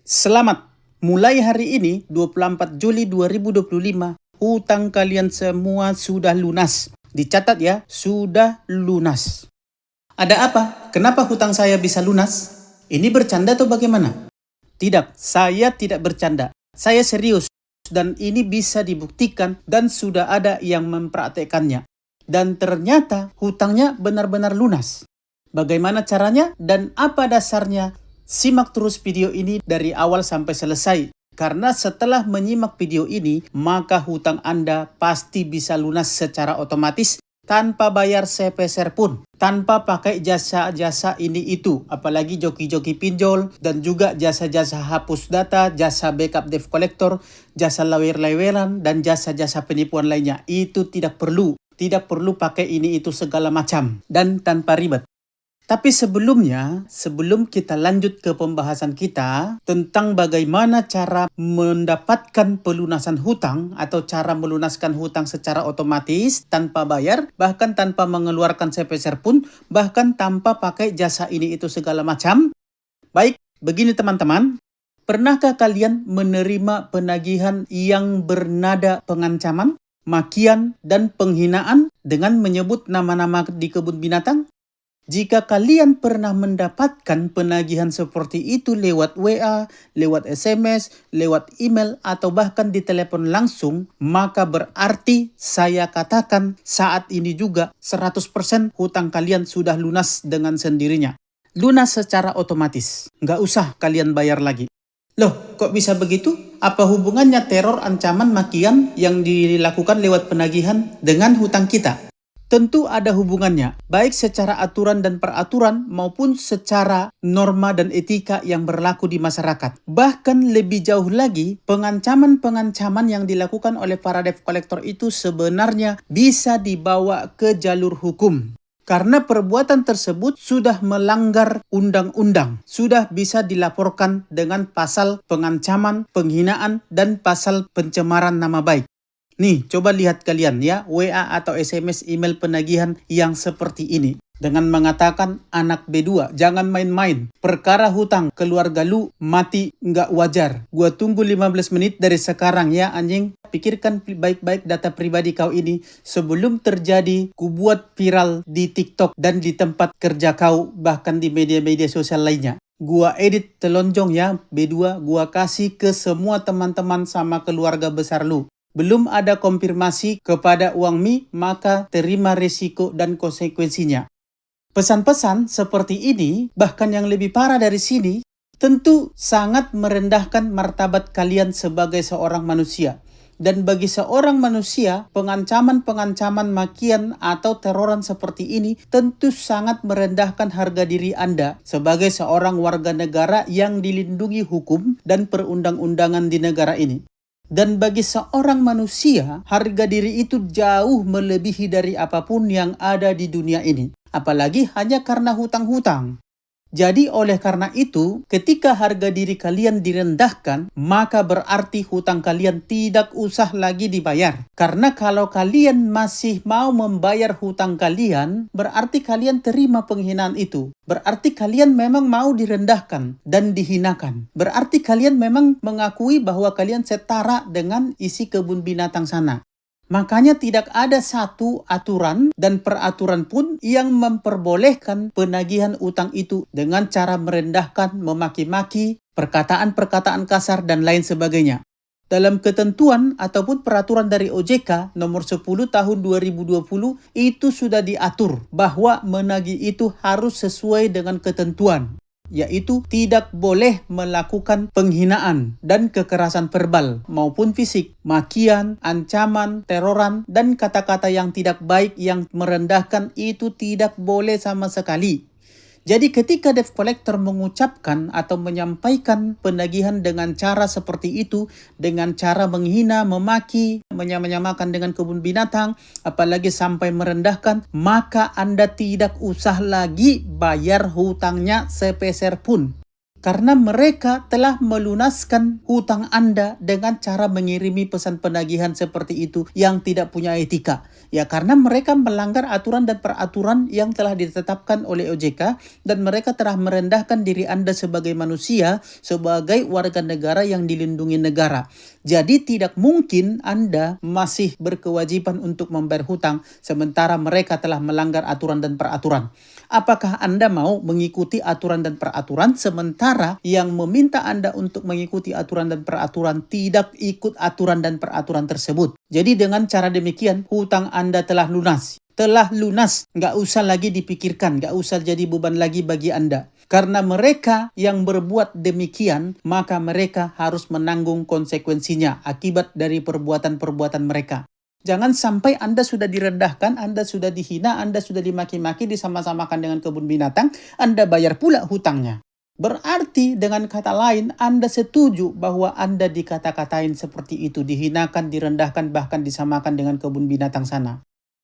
Selamat, mulai hari ini 24 Juli 2025, hutang kalian semua sudah lunas. Dicatat ya, sudah lunas. Ada apa? Kenapa hutang saya bisa lunas? Ini bercanda atau bagaimana? Tidak, saya tidak bercanda. Saya serius dan ini bisa dibuktikan dan sudah ada yang mempraktekannya. Dan ternyata hutangnya benar-benar lunas. Bagaimana caranya dan apa dasarnya? Simak terus video ini dari awal sampai selesai. Karena setelah menyimak video ini, maka hutang Anda pasti bisa lunas secara otomatis tanpa bayar sepeser pun, tanpa pakai jasa-jasa ini itu, apalagi joki-joki pinjol, dan juga jasa-jasa hapus data, jasa backup debt collector, jasa lawer-laweran, dan jasa-jasa penipuan lainnya. Itu tidak perlu pakai ini itu segala macam, dan tanpa ribet. Tapi sebelum kita lanjut ke pembahasan kita tentang bagaimana cara mendapatkan pelunasan hutang atau cara melunaskan hutang secara otomatis tanpa bayar, bahkan tanpa mengeluarkan sepeser pun, bahkan tanpa pakai jasa ini itu segala macam. Baik, begini teman-teman. Pernahkah kalian menerima penagihan yang bernada pengancaman, makian, dan penghinaan dengan menyebut nama-nama di kebun binatang? Jika kalian pernah mendapatkan penagihan seperti itu lewat WA, lewat SMS, lewat email, atau bahkan di telepon langsung, maka berarti saya katakan saat ini juga 100% hutang kalian sudah lunas dengan sendirinya. Lunas secara otomatis. Nggak usah kalian bayar lagi. Loh, kok bisa begitu? Apa hubungannya teror, ancaman, makian yang dilakukan lewat penagihan dengan hutang kita? Tentu ada hubungannya, baik secara aturan dan peraturan maupun secara norma dan etika yang berlaku di masyarakat. Bahkan lebih jauh lagi, pengancaman-pengancaman yang dilakukan oleh para debt collector itu sebenarnya bisa dibawa ke jalur hukum. Karena perbuatan tersebut sudah melanggar undang-undang, sudah bisa dilaporkan dengan pasal pengancaman, penghinaan, dan pasal pencemaran nama baik. Nih, coba lihat kalian ya, WA atau SMS email penagihan yang seperti ini. Dengan mengatakan, anak B2, jangan main-main. Perkara hutang, keluarga lu mati nggak wajar. Gua tunggu 15 menit dari sekarang ya anjing. Pikirkan baik-baik data pribadi kau ini. Sebelum terjadi, ku buat viral di TikTok dan di tempat kerja kau, bahkan di media-media sosial lainnya. Gua edit telonjong ya, B2, gua kasih ke semua teman-teman sama keluarga besar lu. Belum ada konfirmasi kepada uang Mi, maka terima risiko dan konsekuensinya. Pesan-pesan seperti ini, bahkan yang lebih parah dari sini, tentu sangat merendahkan martabat kalian sebagai seorang manusia. Dan bagi seorang manusia, pengancaman-pengancaman makian atau teroran seperti ini tentu sangat merendahkan harga diri Anda sebagai seorang warga negara yang dilindungi hukum dan perundang-undangan di negara ini. Dan bagi seorang manusia, harga diri itu jauh melebihi dari apapun yang ada di dunia ini. Apalagi hanya karena hutang-hutang. Jadi oleh karena itu, ketika harga diri kalian direndahkan, maka berarti hutang kalian tidak usah lagi dibayar. Karena kalau kalian masih mau membayar hutang kalian, berarti kalian terima penghinaan itu. Berarti kalian memang mau direndahkan dan dihinakan. Berarti kalian memang mengakui bahwa kalian setara dengan isi kebun binatang sana. Makanya tidak ada satu aturan dan peraturan pun yang memperbolehkan penagihan utang itu dengan cara merendahkan, memaki-maki, perkataan-perkataan kasar, dan lain sebagainya. Dalam ketentuan ataupun peraturan dari OJK nomor 10 tahun 2020 itu sudah diatur bahwa menagih itu harus sesuai dengan ketentuan. Yaitu tidak boleh melakukan penghinaan dan kekerasan verbal maupun fisik, makian, ancaman, teroran, dan kata-kata yang tidak baik yang merendahkan itu tidak boleh sama sekali. Jadi ketika debt collector mengucapkan atau menyampaikan penagihan dengan cara seperti itu, dengan cara menghina, memaki, menyamakan dengan kebun binatang, apalagi sampai merendahkan, maka Anda tidak usah lagi bayar hutangnya sepeser pun. Karena mereka telah melunaskan hutang Anda dengan cara mengirimi pesan penagihan seperti itu yang tidak punya etika. Ya, karena mereka melanggar aturan dan peraturan yang telah ditetapkan oleh OJK dan mereka telah merendahkan diri Anda sebagai manusia, sebagai warga negara yang dilindungi negara. Jadi tidak mungkin Anda masih berkewajiban untuk membayar hutang sementara mereka telah melanggar aturan dan peraturan. Apakah Anda mau mengikuti aturan dan peraturan sementara yang meminta Anda untuk mengikuti aturan dan peraturan tidak ikut aturan dan peraturan tersebut? Jadi dengan cara demikian hutang Anda telah lunas. Telah lunas, nggak usah lagi dipikirkan, nggak usah jadi beban lagi bagi Anda. Karena mereka yang berbuat demikian, maka mereka harus menanggung konsekuensinya akibat dari perbuatan-perbuatan mereka. Jangan sampai Anda sudah direndahkan, Anda sudah dihina, Anda sudah dimaki-maki, disama-samakan dengan kebun binatang, Anda bayar pula hutangnya. Berarti dengan kata lain, Anda setuju bahwa Anda dikata-katain seperti itu, dihinakan, direndahkan, bahkan disamakan dengan kebun binatang sana.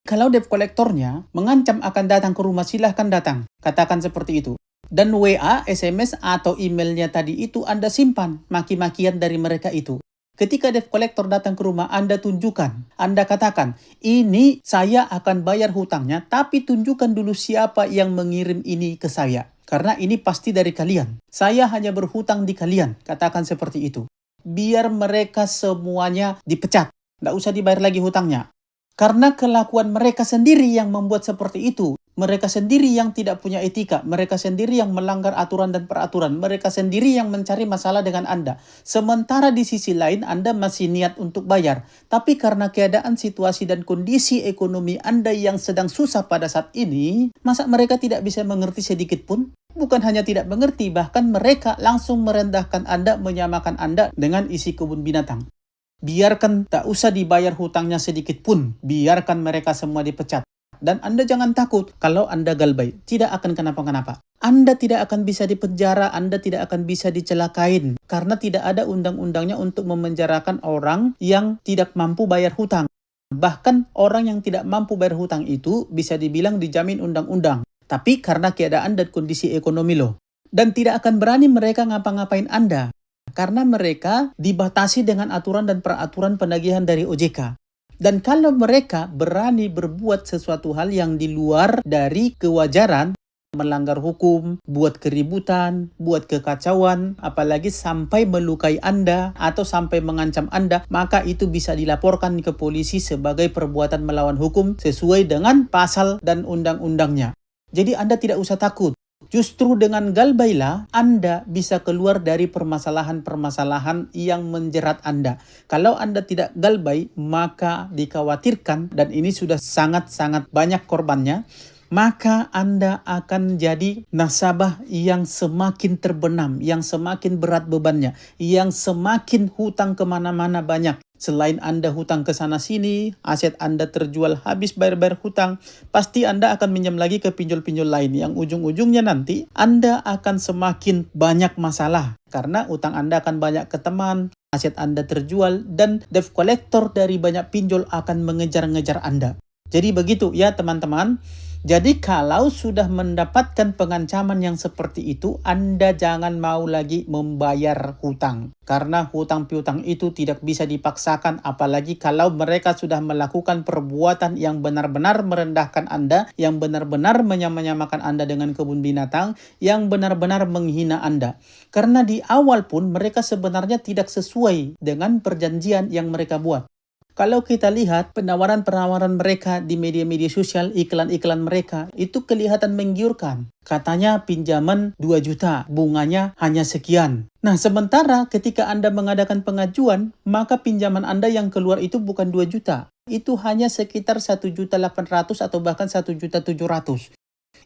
Kalau debt kolektornya mengancam akan datang ke rumah, silahkan datang. Katakan seperti itu. Dan WA, SMS, atau emailnya tadi itu Anda simpan maki-makian dari mereka itu. Ketika debt collector datang ke rumah, Anda tunjukkan. Anda katakan, ini saya akan bayar hutangnya, tapi tunjukkan dulu siapa yang mengirim ini ke saya. Karena ini pasti dari kalian. Saya hanya berhutang di kalian. Katakan seperti itu. Biar mereka semuanya dipecat. Nggak usah dibayar lagi hutangnya. Karena kelakuan mereka sendiri yang membuat seperti itu. Mereka sendiri yang tidak punya etika. Mereka sendiri yang melanggar aturan dan peraturan. Mereka sendiri yang mencari masalah dengan Anda. Sementara di sisi lain Anda masih niat untuk bayar. Tapi karena keadaan situasi dan kondisi ekonomi Anda yang sedang susah pada saat ini, masa mereka tidak bisa mengerti sedikit pun? Bukan hanya tidak mengerti, bahkan mereka langsung merendahkan Anda, menyamakan Anda dengan isi kebun binatang. Biarkan tak usah dibayar hutangnya sedikit pun. Biarkan mereka semua dipecat. Dan Anda jangan takut kalau Anda galbay. Tidak akan kenapa-kenapa. Anda tidak akan bisa dipenjara, Anda tidak akan bisa dicelakain. Karena tidak ada undang-undangnya untuk memenjarakan orang yang tidak mampu bayar hutang. Bahkan orang yang tidak mampu bayar hutang itu bisa dibilang dijamin undang-undang. Tapi karena keadaan dan kondisi ekonomi loh. Dan tidak akan berani mereka ngapa-ngapain Anda. Karena mereka dibatasi dengan aturan dan peraturan penagihan dari OJK. Dan kalau mereka berani berbuat sesuatu hal yang di luar dari kewajaran, melanggar hukum, buat keributan, buat kekacauan, apalagi sampai melukai Anda atau sampai mengancam Anda, maka itu bisa dilaporkan ke polisi sebagai perbuatan melawan hukum sesuai dengan pasal dan undang-undangnya. Jadi Anda tidak usah takut. Justru dengan galbailah Anda bisa keluar dari permasalahan-permasalahan yang menjerat Anda. Kalau Anda tidak galbai, maka dikhawatirkan, dan ini sudah sangat-sangat banyak korbannya, maka Anda akan jadi nasabah yang semakin terbenam, yang semakin berat bebannya, yang semakin hutang kemana-mana banyak. Selain Anda hutang ke sana-sini, aset Anda terjual habis bayar-bayar hutang, pasti Anda akan minjam lagi ke pinjol-pinjol lain yang ujung-ujungnya nanti Anda akan semakin banyak masalah. Karena utang Anda akan banyak ke teman, aset Anda terjual, dan debt collector dari banyak pinjol akan mengejar-ngejar Anda. Jadi begitu ya teman-teman. Jadi kalau sudah mendapatkan pengancaman yang seperti itu, Anda jangan mau lagi membayar hutang. Karena hutang piutang itu tidak bisa dipaksakan, apalagi kalau mereka sudah melakukan perbuatan yang benar-benar merendahkan Anda, yang benar-benar menyamakan Anda dengan kebun binatang, yang benar-benar menghina Anda. Karena di awal pun mereka sebenarnya tidak sesuai dengan perjanjian yang mereka buat. Kalau kita lihat penawaran-penawaran mereka di media-media sosial, iklan-iklan mereka, itu kelihatan menggiurkan. Katanya pinjaman 2 juta, bunganya hanya sekian. Nah, sementara ketika Anda mengadakan pengajuan, maka pinjaman Anda yang keluar itu bukan 2 juta. Itu hanya sekitar 1.800.000 atau bahkan 1.700.000.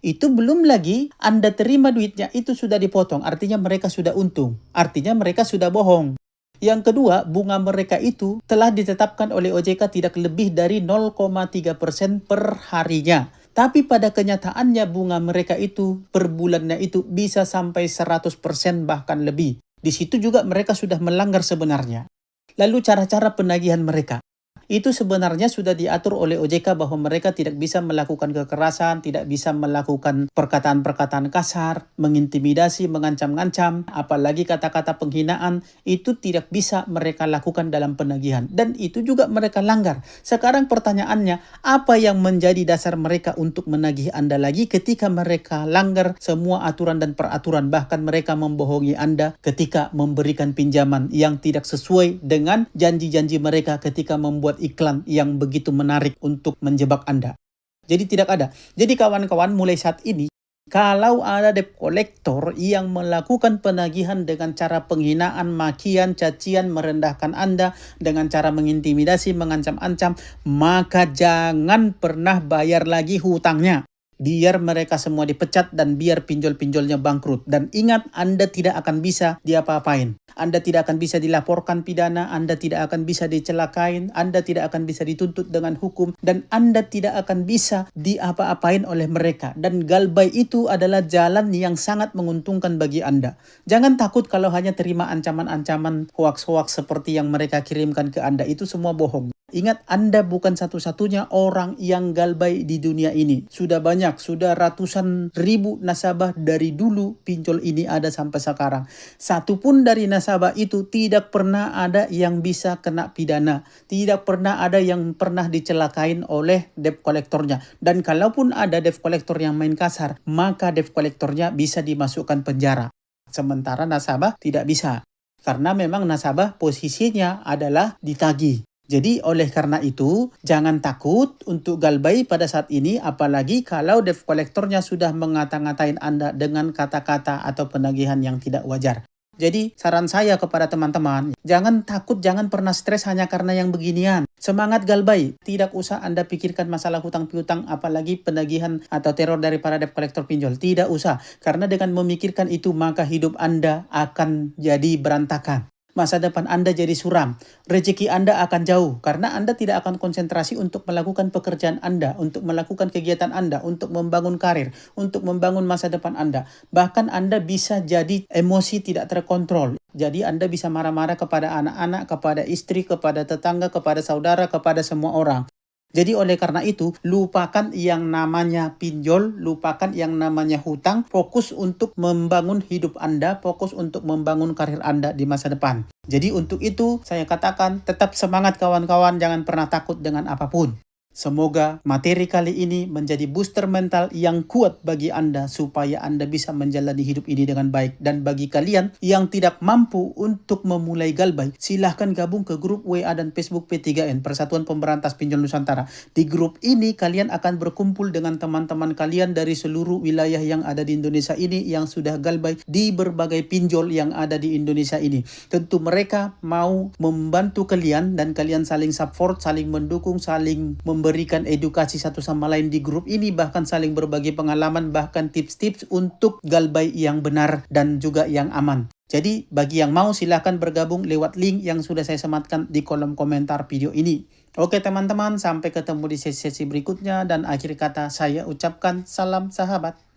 Itu belum lagi Anda terima duitnya, itu sudah dipotong. Artinya mereka sudah untung. Artinya mereka sudah bohong. Yang kedua, bunga mereka itu telah ditetapkan oleh OJK tidak lebih dari 0,3% per harinya. Tapi pada kenyataannya bunga mereka itu per bulannya itu bisa sampai 100% bahkan lebih. Di situ juga mereka sudah melanggar sebenarnya. Lalu cara-cara penagihan mereka. itu sebenarnya sudah diatur oleh OJK bahwa mereka tidak bisa melakukan kekerasan, tidak bisa melakukan perkataan-perkataan kasar, mengintimidasi, mengancam-ngancam, apalagi kata-kata penghinaan, itu tidak bisa mereka lakukan dalam penagihan. Dan itu juga mereka langgar. Sekarang pertanyaannya, apa yang menjadi dasar mereka untuk menagih Anda lagi ketika mereka langgar semua aturan dan peraturan, bahkan mereka membohongi Anda ketika memberikan pinjaman yang tidak sesuai dengan janji-janji mereka ketika membuat iklan yang begitu menarik untuk menjebak Anda. Jadi tidak ada. Jadi kawan-kawan, mulai saat ini, kalau ada debt collector yang melakukan penagihan dengan cara penghinaan, makian, cacian, merendahkan Anda, dengan cara mengintimidasi, mengancam-ancam, maka jangan pernah bayar lagi hutangnya. Biar mereka semua dipecat dan biar pinjol-pinjolnya bangkrut. Dan ingat, Anda tidak akan bisa diapa-apain. Anda tidak akan bisa dilaporkan pidana, Anda tidak akan bisa dicelakain, Anda tidak akan bisa dituntut dengan hukum, dan Anda tidak akan bisa diapa-apain oleh mereka. Dan galbay itu adalah jalan yang sangat menguntungkan bagi Anda. Jangan takut kalau hanya terima ancaman-ancaman hoaks-hoaks seperti yang mereka kirimkan ke Anda. Itu semua bohong. Ingat, Anda bukan satu-satunya orang yang galbay di dunia ini. Sudah banyak, sudah ratusan ribu nasabah dari dulu pinjol ini ada sampai sekarang. Satu pun dari nasabah itu tidak pernah ada yang bisa kena pidana. Tidak pernah ada yang pernah dicelakain oleh debt kolektornya. Dan kalaupun ada debt kolektor yang main kasar, maka debt kolektornya bisa dimasukkan penjara. Sementara nasabah tidak bisa. Karena memang nasabah posisinya adalah ditagih. Jadi oleh karena itu, jangan takut untuk galbay pada saat ini, apalagi kalau debt kolektornya sudah mengata-ngatain Anda dengan kata-kata atau penagihan yang tidak wajar. Jadi saran saya kepada teman-teman, jangan takut, jangan pernah stres hanya karena yang beginian. Semangat galbay, tidak usah Anda pikirkan masalah hutang piutang, apalagi penagihan atau teror dari para debt kolektor pinjol. Tidak usah, karena dengan memikirkan itu maka hidup Anda akan jadi berantakan. Masa depan Anda jadi suram, rezeki Anda akan jauh karena Anda tidak akan konsentrasi untuk melakukan pekerjaan Anda, untuk melakukan kegiatan Anda, untuk membangun karir, untuk membangun masa depan Anda. Bahkan Anda bisa jadi emosi tidak terkontrol. Jadi Anda bisa marah-marah kepada anak-anak, kepada istri, kepada tetangga, kepada saudara, kepada semua orang. Jadi oleh karena itu, lupakan yang namanya pinjol, lupakan yang namanya hutang, fokus untuk membangun hidup Anda, fokus untuk membangun karir Anda di masa depan. Jadi untuk itu, saya katakan tetap semangat kawan-kawan, jangan pernah takut dengan apapun. Semoga materi kali ini menjadi booster mental yang kuat bagi Anda supaya Anda bisa menjalani hidup ini dengan baik. Dan bagi kalian yang tidak mampu untuk memulai galbay, silahkan gabung ke grup WA dan Facebook P3N, Persatuan Pemberantas Pinjol Nusantara. Di grup ini kalian akan berkumpul dengan teman-teman kalian dari seluruh wilayah yang ada di Indonesia ini yang sudah galbay di berbagai pinjol yang ada di Indonesia ini. Tentu mereka mau membantu kalian dan kalian saling support, saling mendukung, saling memberikan edukasi satu sama lain di grup ini, bahkan saling berbagi pengalaman, bahkan tips-tips untuk galbay yang benar dan juga yang aman. Jadi bagi yang mau silahkan bergabung lewat link yang sudah saya sematkan di kolom komentar video ini. Oke teman-teman, sampai ketemu di sesi-sesi berikutnya dan akhir kata saya ucapkan salam sahabat.